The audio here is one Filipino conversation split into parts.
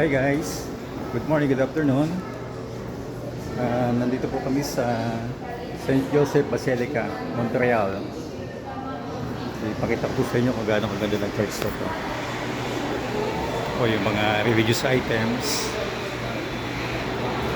Hi guys, good morning, good afternoon. Nandito po kami sa St. Joseph Basilica, Montreal. Ipakita ko sa inyo kung gaano kaganda ng church to. O yung mga religious items,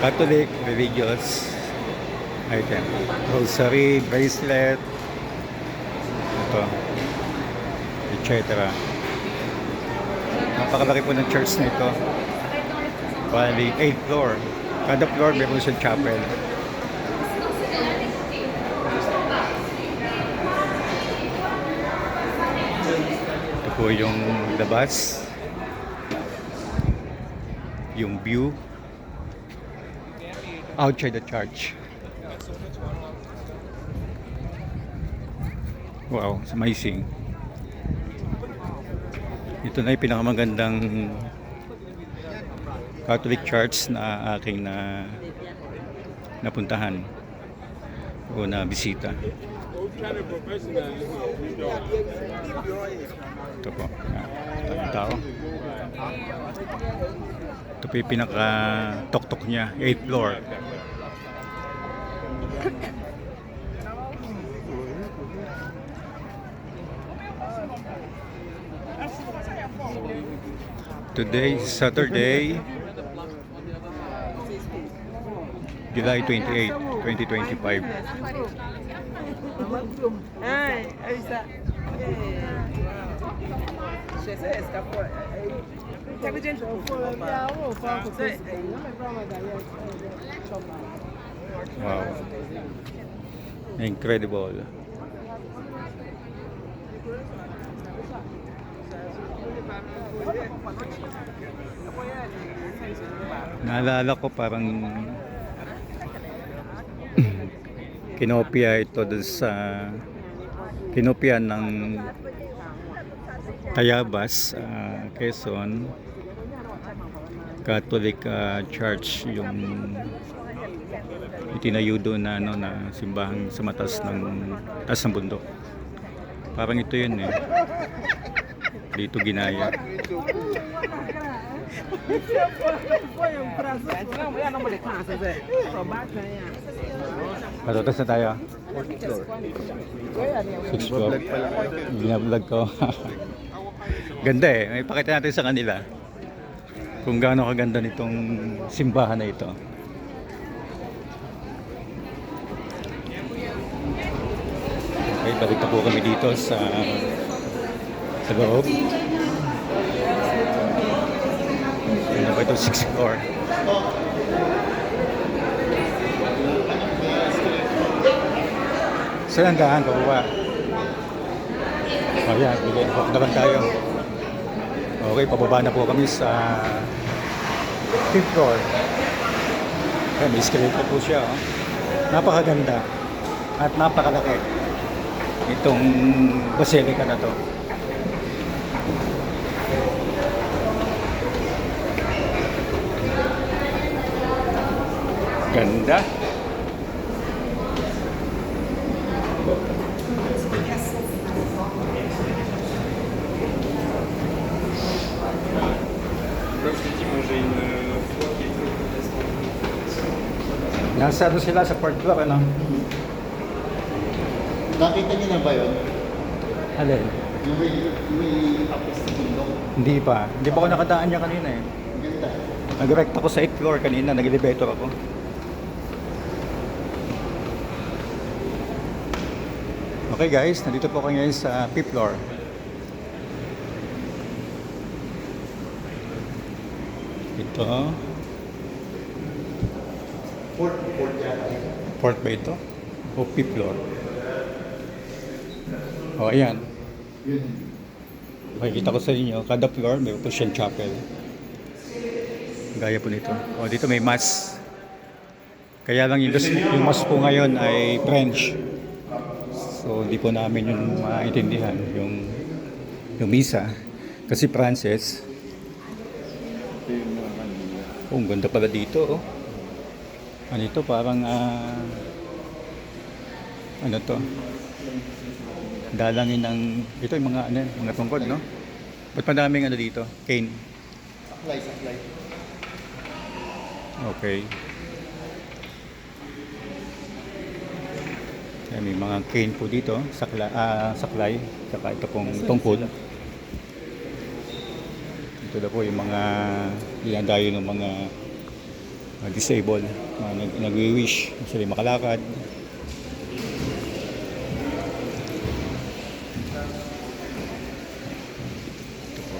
Catholic religious item, rosary, bracelet, ito, etc. Napakalaki po ng church na ito. Bali, 8th floor. Kada floor meron siyang chapel. Ito po yung labas. Yung view outside the church. Wow, it's amazing. Ito na yung pinakamagandang Catholic Church na aking napuntahan o na bisita. Ito po, ang tao. Ito po yung pinaka-tok-tok niya, 8th floor. Today is Saturday, July 28, 2025. Wow. Incredible. Naalala ko parang kinopia ito dun sa kinopia ng Tayabas, Quezon Catholic Church, yung itinayo doon na na simbahan sa taas ng bundok. Parang ito yun eh. Dito ginaya. Patatas na tayo. 6th floor. Binablog ko. Ganda eh. May pakita natin sa kanila kung gaano kaganda nitong simbahan na ito. Okay, balik na po kami dito sa loob. Ano ba ito? 6th floor. Saan ang daan? Pababa. O yan, bigyan naman tayo. Okay, pababa na po kami sa 5th floor. Ayan, may escalator po siya. Oh. Napakaganda at napakalaki itong basilica na to. Ganda. Nasa ano sila sa 4th floor, ano? Nakita niyo na ba yun? Alin? Yung tapos sa bundok. Hindi pa. Hindi pa ako nakadaan niya kanina eh. Ganda. Nag-direct ako sa 8th floor kanina. Nag-elevator ako. Okay guys, nandito po kayo ngayon sa 5th floor. Ito. Fourth yata. 4th ba ito? O 5th floor? O ayan. Yun. Makikita ko sa inyo, kada floor may po siyang chapel. Gaya po nito. O dito may mass. Kaya lang yung mass po ngayon ay French. So hindi po namin yung maintindihan yung misa. Kasi Frances. Oh, ang ganda pala dito. Oh. Ano ito? Parang ano to? Dalangin ng ito yung mga tungkod, no? Ba't madaming ano dito? Cane. Supply. Okay. Ayan, may mga cane po dito, saklay, saka ito pong tungkol. Ito na po yung mga dinadayo ng mga disabled, mga nagwi-wish sila makalakad. Ito po.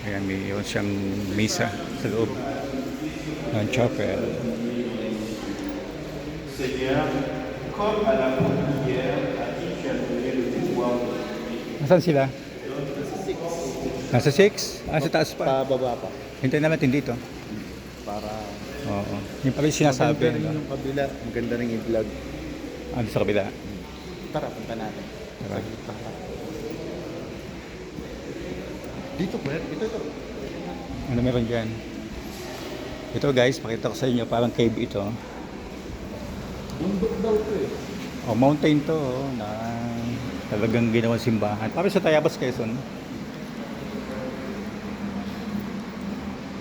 Ayan, may yun siyang misa sa loob ng chapel. Seigneur, comme à la hier, à qui tu as donné le pouvoir Nasaan sila? Nasa 6? Sa taas pa. Pababa pa. Hintayin natin dito. Para Oo. Yung pala yung sinasabi. maganda rin Diba? yung kabila. Maganda rin yung vlog. Ano sa kabila? Tara, punta natin. Tara. Para. Dito po, ito. Ano meron dyan? Ito guys, pakita ko sa inyo, parang cave ito. Bundok daw to eh. O mountain to, na talagang ginawang simbahan. Parang sa Tayabas, Quezon.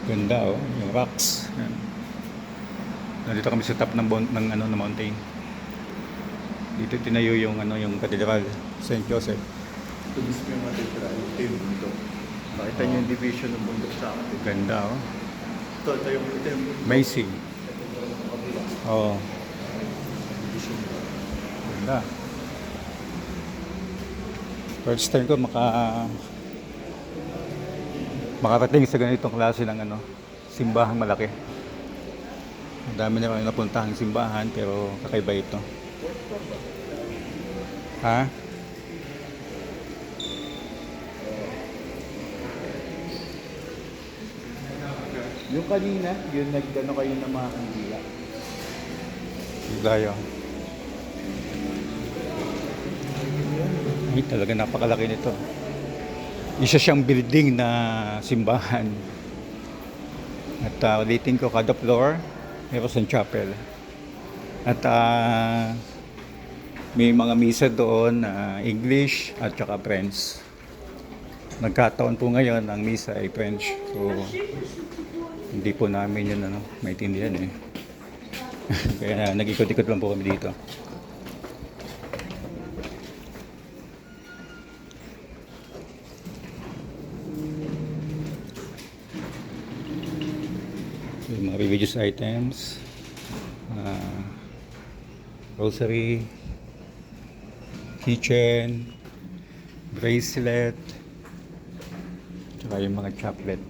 Ganda yung rocks. Yan. Nandito kami sa top ng mountain. Dito tinayo yung yung Cathedral St. Joseph. Ito mismo yung matitira. Yung bundok. Makita niyo yung division ng bundok sa akin. Ganda Ito yung bundok. Amazing. Ito yung kabila. Oh, Division. ganda. First time ko makarating sa ganitong klase ng simbahang malaki. Ang dami na kami napuntahang simbahan pero kakaiba ito. Ha? Yung kanina, yun nagdano kayo ng mga kandila. Layo. Ay, talaga napakalaki nito. Isa siyang building na simbahan. At ulitin ko, kada floor, meron siyang chapel. At may mga misa doon na English at saka French. Nagkataon po ngayon, ang misa ay French. So, hindi po namin yun maintindihan eh. Kaya nag-ikot-ikot lang po kami dito. Yung mga religious items, rosary, kitchen, bracelet, tsaka yung mga chaplet.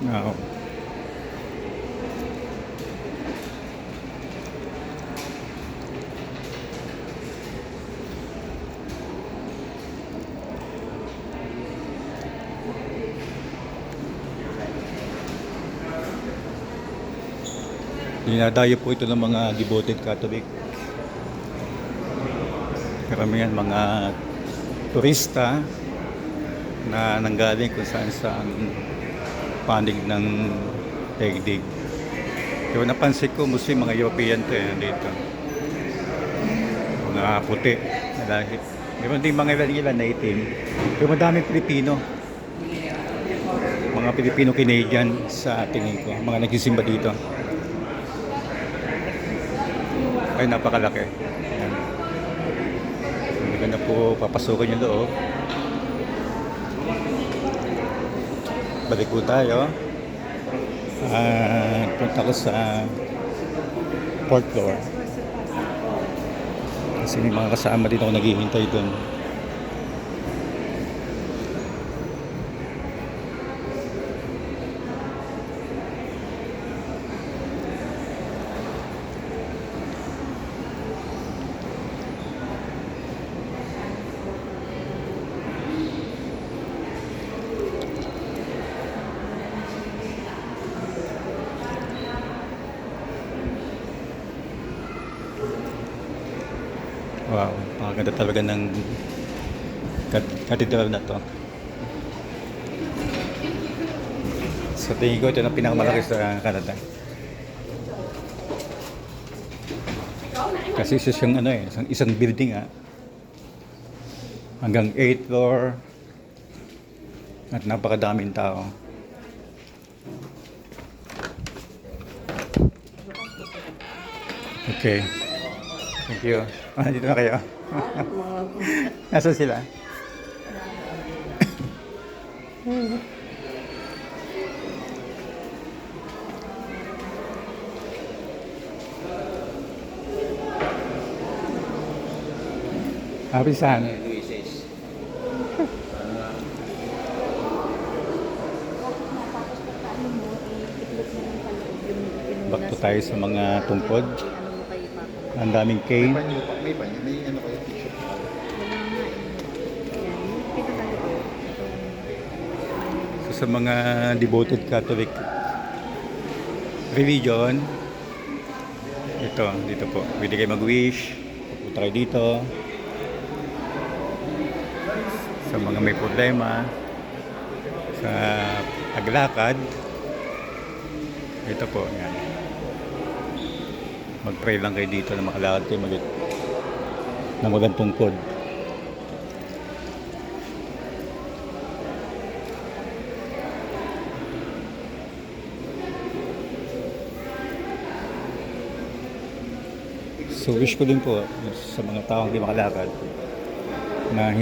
Wow. Dinadayo po ito ng mga devoted Catholic. Karamihan mga turista na nanggaling kung saan panig ng daigdig. Pero napansin ko, mostly mga European to dito. Mga puti na lahi. Meron din mga ilan na itim. Pero madaming Pilipino. Mga Pilipino-Canadian sa tingin ko. Mga nagsisimba dito. Ay, napakalaki. Ayan. Hindi ko na po papasukin yung loob. Balik po tayo. Punta ko sa 4th floor. Kasi may mga kasama dito ako naghihintay doon. Wow, pakaganda talaga ng cathedral na to. Sa tingin ko, ito na pinakamalaki sa Canada. Kasi isa siyang ano eh, isang building hanggang 8th floor. At napakadaming tao. Okay. Thank you. Dito na kayo. Nasaan sila? Happy-san. Back to tayo sa mga tungkod. Ang daming cane. May panyo. May ano kayo, t-shirt. So, sa mga devoted Catholic religion, dito po. Pwede kayo mag-wish. Pupunta kayo dito. Sa mga may problema, sa paglakad, ito po, yan. Mag-pray lang kayo dito na makalakad kayo ng walang tungkod. So wish ko din po sa mga taong hindi makalakad na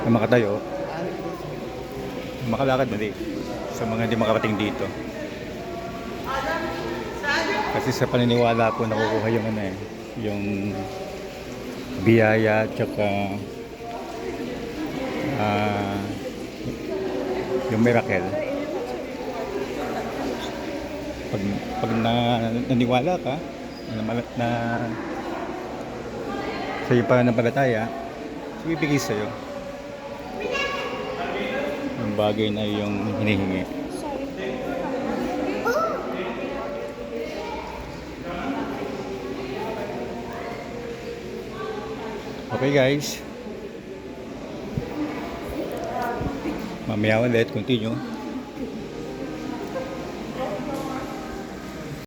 makatayo, makalakad na sa mga hindi makarating dito. Kasi sa paniniwala ko nakukuha yung yung biyaya at saka yung miracle. Pag naniwala ka na sa iyong pananampalataya, ibibigay sa'yo yung bagay na yung hinihingi. Okay guys, mamaya ulit, continue.